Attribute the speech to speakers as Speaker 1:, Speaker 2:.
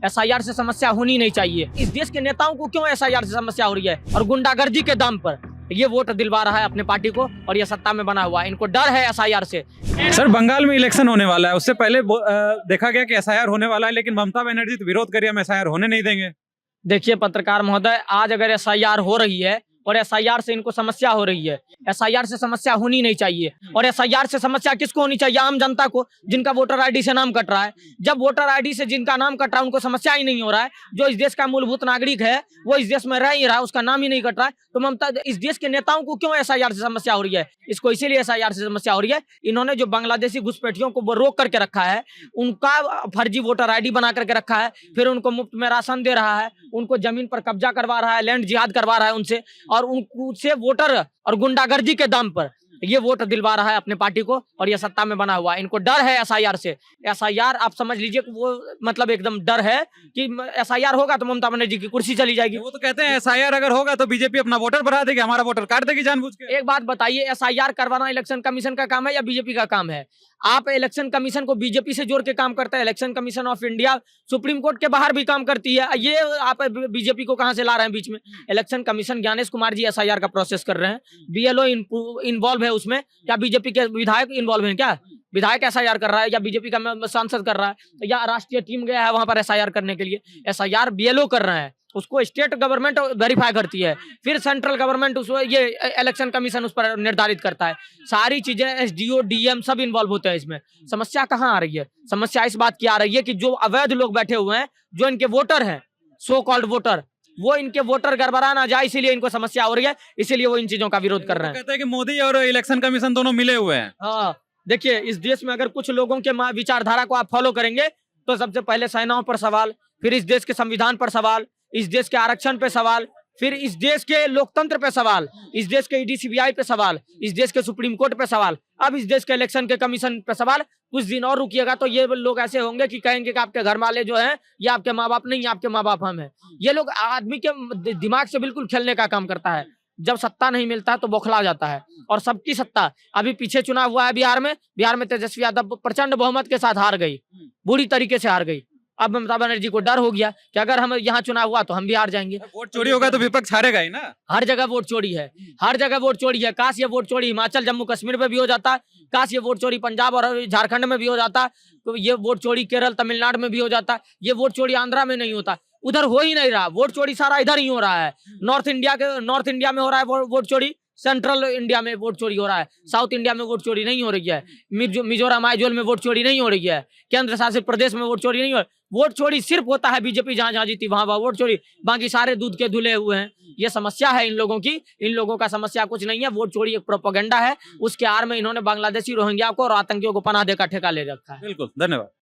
Speaker 1: SIR से समस्या होनी नहीं चाहिए। इस देश के नेताओं को क्यों एसआईआर से समस्या हो रही है? और गुंडागर्दी के दम पर ये वोट दिलवा रहा है अपने पार्टी को और ये सत्ता में बना हुआ है। इनको डर है एसआईआर से।
Speaker 2: सर, बंगाल में इलेक्शन होने वाला है, उससे पहले देखा गया कि एसआईआर होने वाला है, लेकिन ममता बनर्जी तो विरोध करिए, हम एसआईआर होने नहीं देंगे।
Speaker 1: देखिए पत्रकार महोदय, आज अगर एसआईआर हो रही है और एसआईआर से इनको समस्या हो रही है, एसआईआर से समस्या होनी नहीं चाहिए। और एसआईआर से समस्या किसको होनी चाहिए? आम जनता को, जिनका वोटर आईडी से नाम कट रहा है। जब वोटर आईडी से जिनका नाम कट रहा है उनको समस्या ही नहीं हो रहा है, जो इस देश का मूलभूत नागरिक है वो इस देश में रह ही रहा है, उसका नाम ही नहीं कट रहा है, तो ममता इस देश के नेताओं को क्यों एसआईआर से समस्या हो रही है? इसको इसीलिए एसआईआर से समस्या हो रही है, इन्होंने जो बांग्लादेशी घुसपैठियों को रोक करके रखा है, उनका फर्जी वोटर आईडी बना करके रखा है, फिर उनको मुफ्त में राशन दे रहा है, उनको जमीन पर कब्जा करवा रहा है, लैंड जिहाद करवा रहा है उनसे, और उनसे वोटर और गुंडागर्दी के दम पर ये वोट दिलवा रहा है अपने पार्टी को और ये सत्ता में बना हुआ है। इनको डर है एसआईआर से। एसआईआर आप समझ लीजिए कि वो मतलब एकदम डर है कि एसआईआर होगा तो ममता बनर्जी की कुर्सी चली जाएगी।
Speaker 2: वो तो कहते हैं एसआईआर अगर होगा तो बीजेपी अपना वोटर बढ़ा देगी, हमारा वोटर काट देगी जानबूझ के।
Speaker 1: एक बात बताइए, एसआईआर करवाना इलेक्शन कमीशन का काम है या बीजेपी का काम है? आप इलेक्शन कमीशन को बीजेपी से जोड़ के काम करते हैं। Election commission of India supreme court के बाहर भी काम करती है, ये आप बीजेपी को कहां से ला रहे हैं बीच में? Election commission, Gyanesh Kumar ji SIR का प्रोसेस कर रहे हैं, बीएलओ इन्वॉल्व है उसमें। क्या बीजेपी के विधायक इन्वॉल्व हैं? क्या विधायक एसआईआर कर रहा है या बीजेपी का सांसद कर रहा है या राष्ट्रीय टीम गया है वहां पर एसआईआर करने के लिए? एसआईआर बीएलओ कर रहे हैं, उसको स्टेट गवर्नमेंट वेरीफाई करती है, फिर सेंट्रल गवर्नमेंट उसको ये इलेक्शन कमीशन उस पर निर्धारित करता है। सारी चीजें एसडीओ डीएम सब इन्वॉल्व होते हैं इसमें। समस्या कहाँ आ रही है? समस्या इस बात की आ रही है कि जो अवैध लोग बैठे हुए हैं, जो इनके वोटर हैं, सो कॉल्ड वोटर, वो इनके वोटर गड़बड़ा ना जाए, इसीलिए इनको समस्या हो रही है, इसीलिए वो इन चीजों का विरोध कर रहे हैं।
Speaker 2: कहते हैं कि मोदी और इलेक्शन कमीशन दोनों मिले हुए हैं।
Speaker 1: हाँ, देखिए इस देश में अगर कुछ लोगों के विचारधारा को आप फॉलो करेंगे तो सबसे पहले सेनाओं पर सवाल, फिर इस देश के संविधान पर सवाल, इस देश के आरक्षण पे सवाल, फिर इस देश के लोकतंत्र पे सवाल, इस देश के ईडी सीबीआई पे सवाल, इस देश के सुप्रीम कोर्ट पे सवाल, अब इस देश के इलेक्शन के कमीशन पे सवाल। कुछ दिन और रुकिएगा तो ये लोग ऐसे होंगे कि कहेंगे कि आपके घर वाले जो हैं ये आपके माँ बाप नहीं, आपके माँ बाप हम हैं। ये लोग आदमी के दिमाग से बिल्कुल खेलने का काम करता है। जब सत्ता नहीं मिलता है तो बौखला जाता है, और सबकी सत्ता। अभी पीछे चुनाव हुआ है बिहार में तेजस्वी यादव प्रचंड बहुमत के साथ हार गई, बुरी तरीके से हार गई। अब ममता बनर्जी को डर हो गया कि अगर हम यहाँ चुनाव हुआ तो हम भी हार जाएंगे।
Speaker 2: वोट चोरी होगा तो विपक्ष हारेगा ही ना।
Speaker 1: हर जगह वोट चोरी है, हर जगह वोट चोरी है। काश ये वोट चोरी हिमाचल जम्मू कश्मीर में भी हो जाता, काश ये वोट चोरी पंजाब और झारखंड में भी हो जाता, तो ये वोट चोरी केरल तमिलनाडु में भी हो जाता, ये वोट चोरी आंध्रा में नहीं होता। उधर हो ही नहीं रहा, वोट चोरी सारा इधर ही हो रहा है। नॉर्थ इंडिया में हो रहा है वोट चोरी, सेंट्रल इंडिया में वोट चोरी हो रहा है, साउथ इंडिया में वोट चोरी नहीं हो रही है, मिजोरम आइजोल में वोट चोरी नहीं हो रही है, केंद्र शासित प्रदेश में वोट चोरी नहीं हो। वोट चोरी सिर्फ होता है बीजेपी जहां जहां जीती वहां वोट चोरी, बाकी सारे दूध के धुले हुए हैं। ये समस्या है इन लोगों की। इन लोगों का समस्या कुछ नहीं है, वोट चोरी एक प्रोपेगेंडा है। उसके आड़ में इन्होंने बांग्लादेशी रोहिंग्या को और आतंकियों को पनाह देकर ठेका ले रखा है।
Speaker 2: बिल्कुल, धन्यवाद।